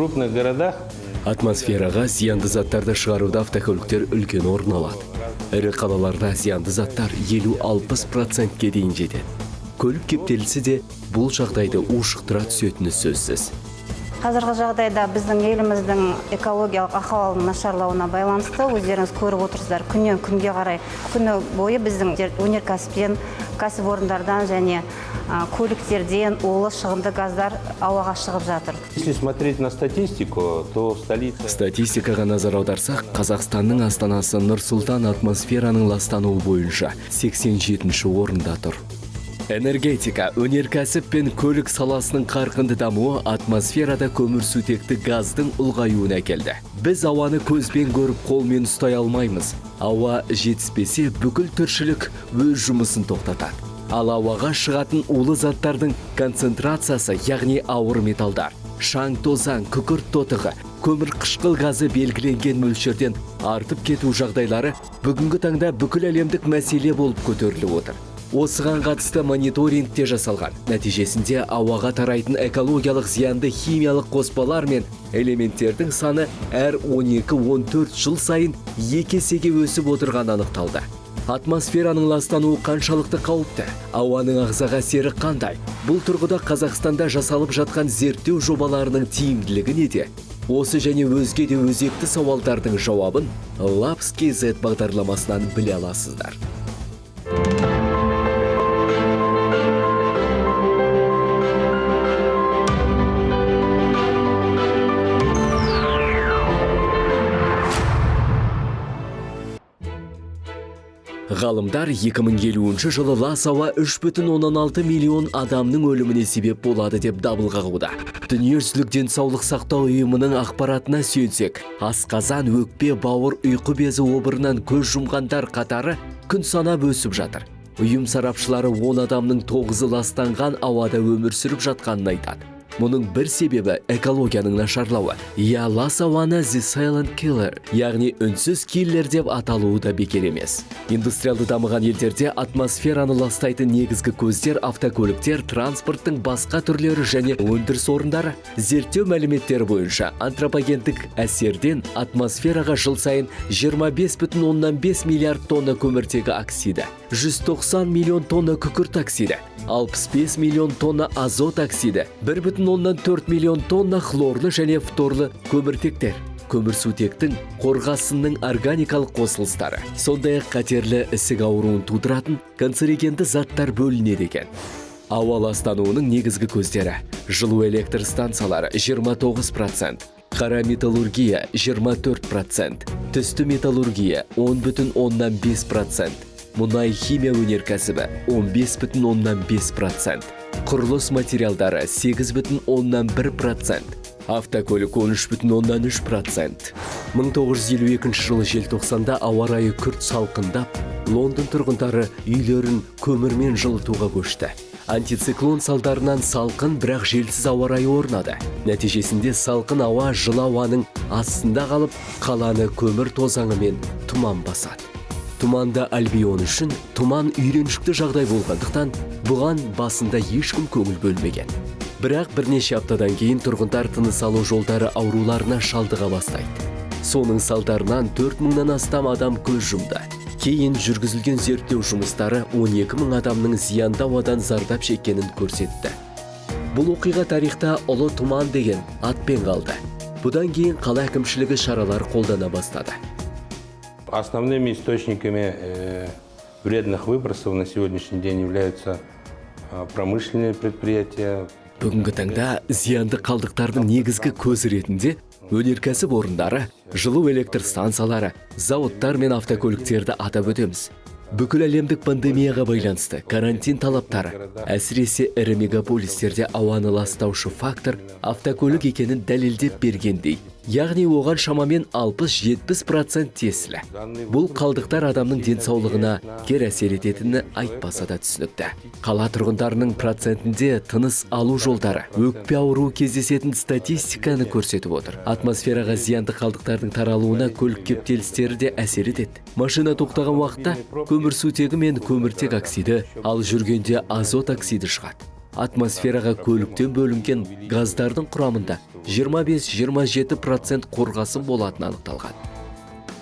крупных городах Атмосфераға зиянды заттарды шығаруда автокөліктер үлкен орын алады. Ірі қалаларда зиянды заттар 50-60%-ке дейін жетеді. Көлік кептелісі де бұл жағдайды ушықтыра түсетіні сөзсіз. Қазіргі жағдайда біздің еліміздің экологиялық ахуалының нашарлауына байланысты өздеріңіз көріп отырсыздар, күннен күнге қарай күні бойы біздің өнеркәсіптен, кәсіпорындардан және көліктерден улы шығынды газдар ауаға шығып жатыр. Если смотреть на статистику, то столица... Статистикаға назар аударсақ, Қазақстанның астанасы Нұр-Сұлтан атмосфераның ластануы бойынша 87-ші орында тұр. Энергетика, өнеркәсіп пен көлік саласының қарқынды дамуы атмосферада көмірсутекті газдың ұлғаюына келді. Біз ауаны көзбен көріп қолмен ұстай алмаймыз. Ауа жетіспесе, бүкіл тіршілік өз жұмысын тоқтатады. Ал ауаға шығатын улы заттардың концентрациясы, яғни ауыр металдар, шаң тозаң, күкірт тотығы, көмір қышқыл газы белгіленген мөлшерден артып кету жағдайлары бүгінгі таңда бүкіл әлемдік мәселе болып көтеріліп отыр. Осыған қатысты мониторинг те жасалған. Нәтижесінде ауаға тарайтын экологиялық зиянды химиялық қоспалар мен элементтердің саны әр 12-14 жыл сайын 2 есеге өсіп отырған анықталды. Атмосфераның ластануы қаншалықты қауіпті? Ауаның ағзаға әсері қандай? Бұл тұрғыда Қазақстанда жасалып жатқан зерттеу жобаларының тиімділігі неде? Осы және өзге де өзекті сауалдардың жауабын Labs.kz бағдарламасынан біле аласыздар. Ғалымдар 2050 жылы лас ауа 3,6 миллион адамның өліміне себеп болады деп дабыл қағуда. Дүниежүзілік денсаулық сақтау ұйымының ақпаратына сүйенсек, асқазан, өкпе, бауыр, ұйқы безі обырынан көз жұмғандар қатары күн санап өсіп жатыр. Ұйым сарапшылары 10 адамның 9-ы ластанған ауада өмір сүріп жатқанын айтады. Мұның бір себебі экологияның нашарлауы. Я лас ауаны The Silent Killer, яғни үнсіз киллер деп аталуы да бекер емес. Индустриалды дамыған елдерде атмосфераны ластайтын негізгі көздер автокөліктер, транспорттың басқа түрлері және өндіріс орындары. Зерттеу мәліметтері бойынша антропогендік әсерден атмосфераға жыл сайын 25,5 миллиард тонна көміртегі оксиді, 190 миллион тонна күкірт оксиді, 65 миллион тонна азот оксиді, 1,4 миллион тонна хлорлы және фторлы көміртектер, көмірсутектің қорғасынның органикалық қосылыстары, сондай-ақ қатерлі ісік ауруын тудыратын канцерогенді заттар бөлінеді екен. Ауа ластануының негізгі көздері: жылу электр станциялары 29%, қара металлургия 24%, түсті металлургия 10,5%, мұнай химия өнеркәсібі 15,5%, құрылыс материалдары 8,1%, автокөлік 13,3%. 1952 жылы желтоқсанда ауа райы күрт салқындап, Лондон тұрғындары үйлерін көмірмен жылытуға көшті. Антициклон салдарынан салқын, бірақ желсіз ауа райы орнады. Нәтижесінде салқын ауа жылы ауаның астында қалып, қаланы көмір тозаңы мен тұман басады. Тұманда альбион үшін тұман үйреншікті жағдай болғандықтан, бұған басында ешкім көңіл бөлмеген. Бірақ бірнеше аптадан кейін тұрғындар тыныс алу жолдары ауруларына шалдыға бастайды. Соның салдарынан 4.000-нан астам адам көз жұмды. Кейін жүргізілген зерттеу жұмыстары 12.000 адамның зиянды ауадан зардап шеккенін көрсетті. Бұл оқиға тарихта ұлы тұман деген атпен қалды. Бұдан кейін қала әкімшілігі шаралар қолдана бастады. Основными источниками вредных выбросов на сегодняшний день являются промышленные предприятия. Бүгінгі таңда зиянды қалдықтардың негізгі көзі ретінде өнеркәсіп орындары, жылу электр станциялары, зауыттар мен автокөліктерді атап өтеміз. Бүкіл әлемдік пандемияға байланысты карантин талаптары, әсіресе ірі мегаполистерде ауаны ластаушы фактор автокөлік екенін дәлелдеп бергендей. Яғни оған шамамен 60-70% тиесілі. Бұл қалдықтар адамның денсаулығына кері әсер ететіні айтпаса да түсінікті. Қала тұрғындарының процентінде тыныс алу жолдары, өкпе ауруы кездесетін статистиканы көрсетіп отыр. Атмосфераға зиянды қалдықтардың таралуына көлік кептелістері де әсер етеді. Машина тоқтаған уақытта көмірсутегі мен көміртек оксиді, ал жүргенде азот оксиді шығады. атмосфераға көліктен бөлінген газдардың құрамында 25-27% қорғасын болатыны анықталған.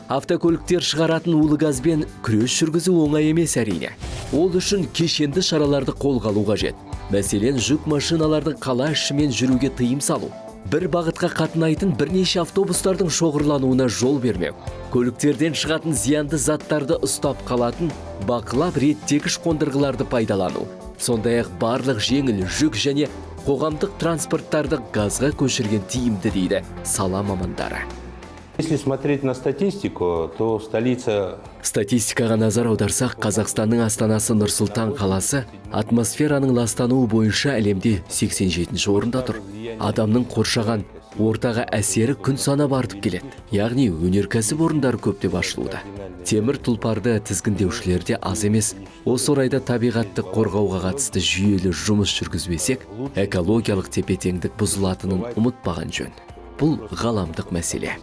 Автокөліктер шығаратын улы газбен күрес жүргізу оңай емес әрине. Ол үшін кешенді шараларды қолға алу қажет. Мәселен, жүк машиналардың қала ішімен жүруге тыйым салу. Бір бағытқа қатынайтын бірнеше автобустардың шоғырлануына жол бермеу. Көліктерден шығатын зиянды заттарды ұстап қалатын бақылап реттегіш қондырғыларды пайдалану. Сондай-ақ барлық жеңіл жүк және қоғамдық транспорттарды газға көшірген тиімді дейді сала мамандары. Если смотреть на статистику, то столица... Статистикаға назар аударсақ, Қазақстанның астанасы Нұр-Сұлтан қаласы атмосфераның ластануы бойынша әлемде 87-ші орында тұр. Адамның қоршаған ортаға әсері күн санап артып келеді. Яғни өнеркәсіп орындары көптеп ашылуда. Темір тұлпарды тізгіндеушілер де аз емес. Осы орайда табиғатты қорғауға қатысты жүйелі жұмыс жүргізбесек, экологиялық тепе-теңдік бұзылатынын ұмытпаған жөн. Бұл ғаламдық мәселе.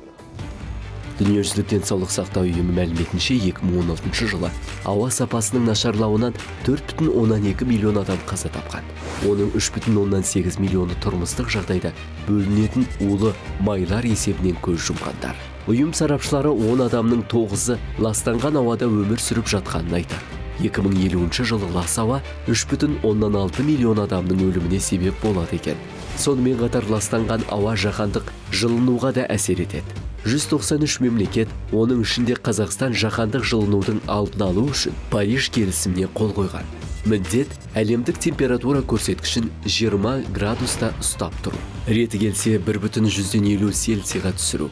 Дүниежүзілік денсаулық сақтау ұйымы мәліметінше 2016 жылы ауа сапасының нашарлауынан 4,2 миллион адам қаза тапқан. Оның 3,8 миллионы тұрмыстық жағдайда бөлінетін улы майлар есебінен көз жұмғандар. Ұйым сарапшылары 10 адамның 9-ы ластанған ауада өмір сүріп жатқанын айтады. 2050 жылы лас ауа 3,6 миллион адамның өліміне себеп болады екен. Сонымен қатар ластанған ауа жаһандық жылынуға да әсер етеді. 193 мемлекет, оның ішінде Қазақстан жаһандық жылынудың алдын алу үшін Париж келісіміне қол қойған. Міндет әлемдік температура көрсеткішін 20 градуста ұстап тұру. Реті келсе 1,150 Цельсияға түсіру.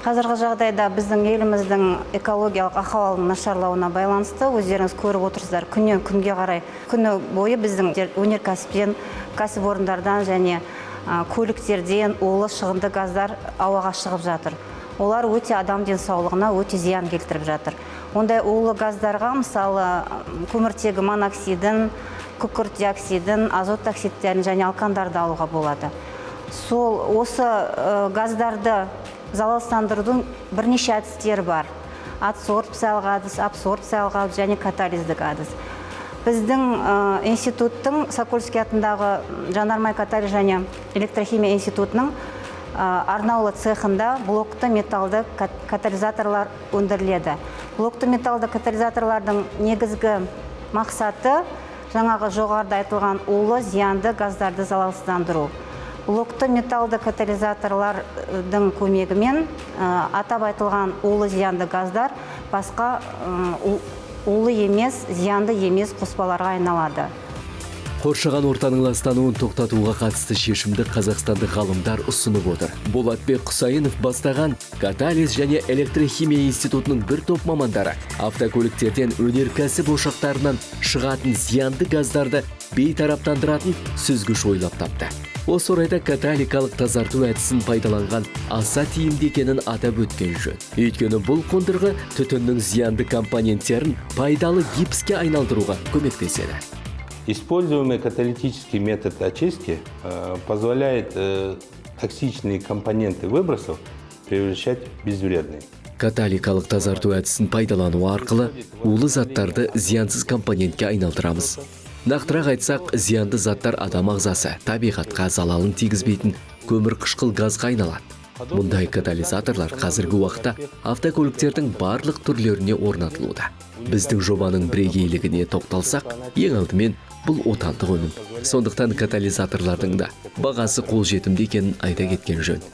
Қазіргі жағдайда біздің еліміздің экологиялық ахуалының нашарлауына байланысты өздеріңіз көріп отырсыздар, күннен күнге қарай күні бойы біздің өнеркәсіптен, кәсіпорындардан және көліктерден улы шығынды газдар ауаға шығып жатыр. Олар өте адам денсаулығына өте зиян келтіріп жатыр. Ондай улы газдарға мысалы көміртегі моноксидін, күкірт диоксидін, азот оксидтерін және алкандарды алуға болады. Осы газдарды залалсыздандырудың бірнеше әдістері бар. Адсорбциялық әдіс, абсорбциялық әдіс және катализдік әдіс. Біздің институттың Сокольский атындағы жанармай катализ және электрохимия институтының арнаулы цехында блокты металды катализаторлар өндіріледі. Блокты металды катализаторлардың негізгі мақсаты жаңағы жоғарыда айтылған улы зиянды газдарды залалсыздандыру. Блокты металды катализаторлардың көмегімен атап айтылған улы зиянды газдар басқа улы емес, зиянды емес қоспаларға айналады. Қоршаған ортаның ластануын тоқтатуға қатысты шешімді қазақстандық ғалымдар ұсынып отыр. Болатбек Құсайынов бастаған Катализ және электрохимия институтының бір топ мамандары автокөліктерден өнеркәсіп ошақтарынан шығатын зиянды газдарды бейтараптандыратын сүзгіш ойлап тапты. Осы орайда каталикалық тазарту әдісін пайдаланған аса тиімді екенін атап өткен жөн. Өйткені бұл қондырғы түтіннің зиянды компоненттерін пайдалы гипске айналдыруға көмектеседі. Используемый каталитический метод очистки позволяет токсичные компоненты выбросов превращать в безвредные. Каталикалық тазарту әдісін пайдалану арқылы улы заттарды зиянсыз компонентке айналдырамыз. Нақтырақ айтсақ, зиянды заттар адам ағзасы, табиғатқа залалын тигізбейтін көмір қышқыл газға айналады. Мұндай катализаторлар қазіргі уақытта автокөліктердің барлық түрлеріне орнатылуда. Біздің жобаның бірегейлігіне тоқталсақ, ең алдымен бұл отандық өнім. Сондықтан катализаторлардың да бағасы қолжетімді екенін айта кеткен жөн.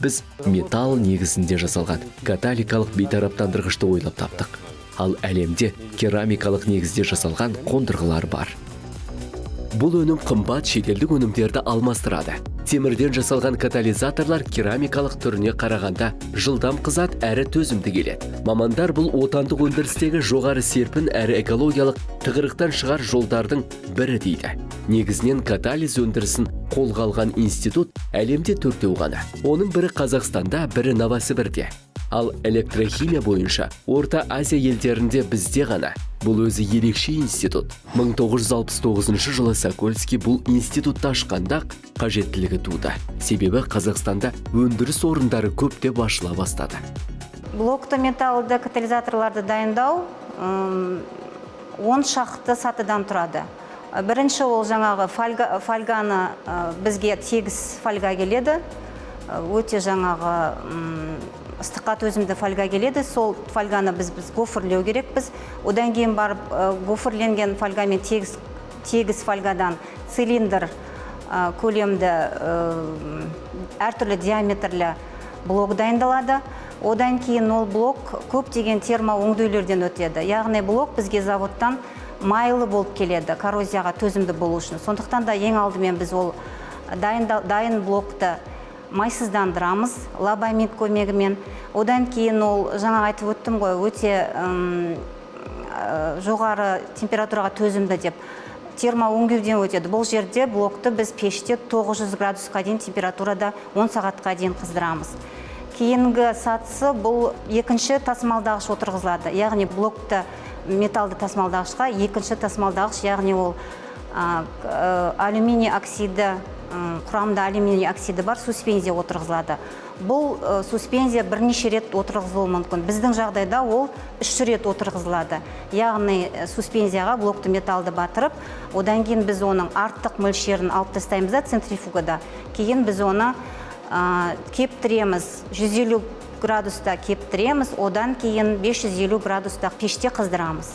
Біз металл негізінде жасалған каталикалық бейтараптандырғышты ойлап таптық. Ал әлемде керамикалық негізде жасалған қондырғылар бар. Бұл өнім қымбат шетелдік өнімдерді алмастырады. Темірден жасалған катализаторлар керамикалық түріне қарағанда жылдам қызат әрі төзімді келеді. Мамандар бұл отандық өндірістегі жоғары серпін әрі экологиялық тығырықтан шығар жолдардың бірі дейді. Негізінен катализ өндірісін қолға алған институт әлемде 4 ғана. Оның бірі Қазақстанда, бірі Новосібірде. Ал электрохимия бойынша Орта Азия елдерінде бізде ғана. Бұл өзі ерекше институт. 1969 жылы Сокольский бұл институтты ашқанда қажеттілігі туды. Себебі Қазақстанда өндіріс орындары көптеп ашыла бастады. Блокты металлды катализаторларды дайындау 10 шақты сатыдан тұрады. Бірінші ол жаңағы фольганы бізге тегіс фольга келеді. Өте жаңағы ыстыққа төзімді фольга келеді. Сол фольганы біз гофрлеу керекпіз. Одан кейін барып гофрленген фольгамен тегіс фольгадан цилиндр көлемді әртүрлі диаметрлі блок дайындалады. Одан кейін ол блок көптеген термоөңдеулерден өтеді. Яғни блок бізге заводтан майлы болып келеді, коррозияға төзімді болу үшін. Сондықтан да ең алдымен біз ол дайын блокты майсыздандырамыз лабамид көмегімен. Одан кейін ол, жаңа айтып өттім ғой, өте жоғары температураға төзімді деп термоөңдеуден өтеді. Бұл жерде блокты біз пеште 900 градусқа дейін температурада 10 сағатқа дейін қыздырамыз. Кейінгі сатысы бұл екінші тасымалдағыш отырғызылады. Яғни блокты металды тасымалдағышқа екінші тасымалдағыш, яғни ол алюминий оксиді, құрамында алюминий оксиді бар суспензия отырғызылады. Бұл суспензия бірнеше рет отырғызылуы мүмкін. Біздің жағдайда ол 3 рет отырғызылады. Яғни суспензияға блокты металды батырып, одан кейін біз оның артық мөлшерін алып тастаймыз да центрифугада. Кейін біз оны кептіреміз, 150 градуста кептіреміз, одан кейін 550 градуста пеште қыздырамыз.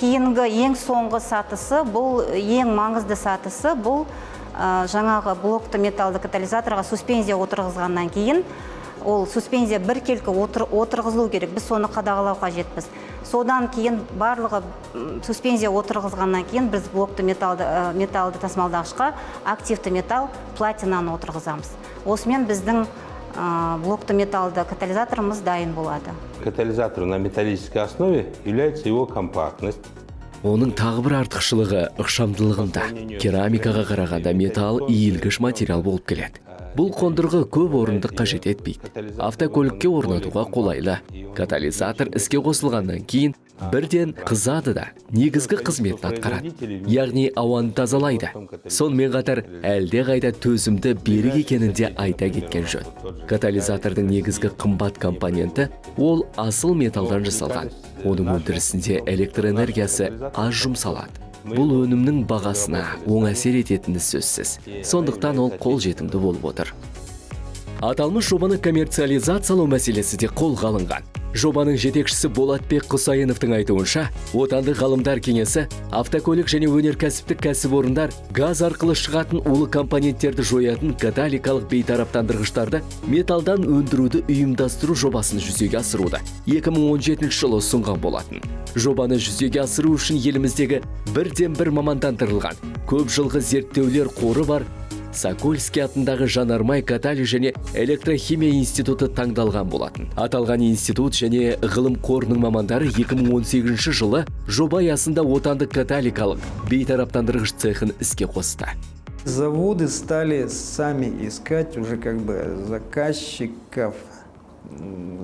Кейінгі ең соңғы сатысы, бұл ең маңызды сатысы, бұл жаңағы блокты металды катализаторға суспензия отырғызғаннан кейін, ол суспензия біркелкі отырғызылу керек, біз соны қадағалау қажетпіз. Содан кейін барлығы суспензия отырғызғаннан кейін біз блокты металды тасымалдағышқа активті металл платинаны отырғызамыз. Осымен біздің блокты металды катализаторымыз дайын болады. Катализатор на металлической основе является его компактность. Оның тағы бір артықшылығы ықшамдылығында. Керамикаға қарағанда металл иілгіш материал болып келеді. Бұл қондырғы көп орындық қажет етпейді. Автокөлікке орнатуға қолайлы. Катализатор іске қосылғаннан кейін бірден қызады да негізгі қызметін атқарады. Яғни ауаны тазалайды. Сонымен қатар әлде қайда төзімді берік екенін де айта кеткен жөн. Катализатордың негізгі қымбат компоненті ол асыл металдан жасалған. Оның өндірісінде электроэнергиясы аз жұмсалады. Бұл өнімнің бағасына оң әсер ететіні сөзсіз. Сондықтан ол қолжетімді болып отыр. Аталмыш жобаны коммерциализациялау мәселесі де қолға алынған. Жобаның жетекшісі Болатбек Құсайыновтың айтуынша, отандық ғалымдар кеңесі автокөлік және өнеркәсіптік кәсіпорындар газ арқылы шығатын улы компоненттерді жоятын каталикалық бейтараптандырғыштарды металдан өндіруді ұйымдастыру жобасын жүзеге асыруда 2017 жылы ұсынған болатын. Жобаны жүзеге асыру үшін еліміздегі бірден-бір мамандандырылған көп жылғы зерттеулер қоры бар Сокольский атындағы Жанармай катали және электрохимия институты таңдалған болатын. Аталған институт және ғылым қорының мамандары 2018 жылы жоба аясында отандық каталикалық бейтараптандырғыш цехын іске қосты. Заводы стали сами искать уже заказчиков,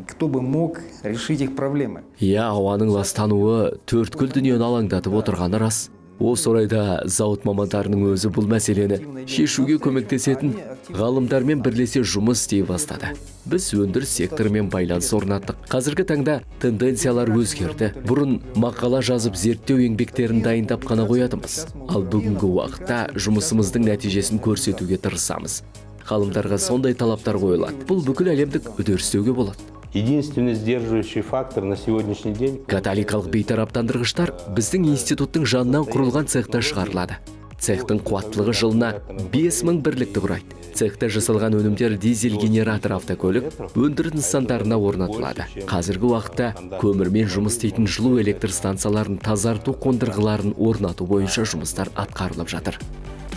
кто бы мог решить их проблемы. Ауаның ластануы төрткүл дүниені алаңдатып отырғаны рас. Осы орайда зауыт мамандарының өзі бұл мәселені шешуге көмектесетін ғалымдармен бірлесе жұмыс істей бастады. Біз өндіріс секторымен байланыс орнаттық. Қазіргі таңда тенденциялар өзгерді. Бұрын мақала жазып зерттеу еңбектерін дайындап қана қоятынбыз. Ал бүгінгі уақытта жұмысымыздың нәтижесін көрсетуге тырысамыз. Ғалымдарға сондай талаптар қойылады. Бұл бүкіл әлемдік үдерістеуге болады. Единственный сдерживающий фактор на сегодняшний день каталикалық бейтараптандырғыштар біздің институттың жанынан құрылған цехта шығарылады. Цехтың қуаттылығы жылына 5000 бірлікті құрайды. Цехта жасалған өнімдер дизель генератор автокөлік өндіріс нысандарына орнатылады. Қазіргі уақытта көмірмен жұмыс істейтін жылу электр станцияларын тазарту қондырғыларын орнату бойынша жұмыстар атқарылып жатыр.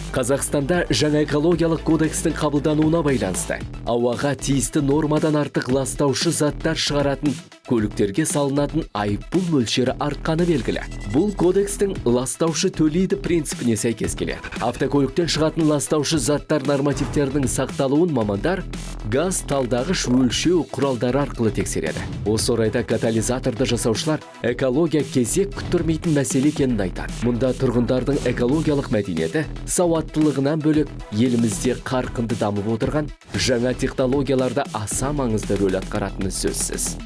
Қазақстанда жаңа экологиялық кодекстің қабылдануына байланысты ауаға тиісті нормадан артық ластаушы заттар шығаратын көліктерге салынатын айыппұл мөлшері артқаны белгілі. Бұл кодекстің ластаушы төлейді принципіне сәйкес келеді. Автокөліктен шығатын ластаушы заттар нормативтерінің сақталуын мамандар газ талдағыш өлшеу құралдары арқылы тексереді. Осы орайда катализаторды жасаушылар экология кезек күттірмейтін мәселе екенін айтады. Мұнда тұрғындардың экологиялық мәдениеті сауаттылығынан бөлек елімізде қарқынды дамып отырған жаңа технологияларда аса маңызды рөл атқаратыны сөзсіз.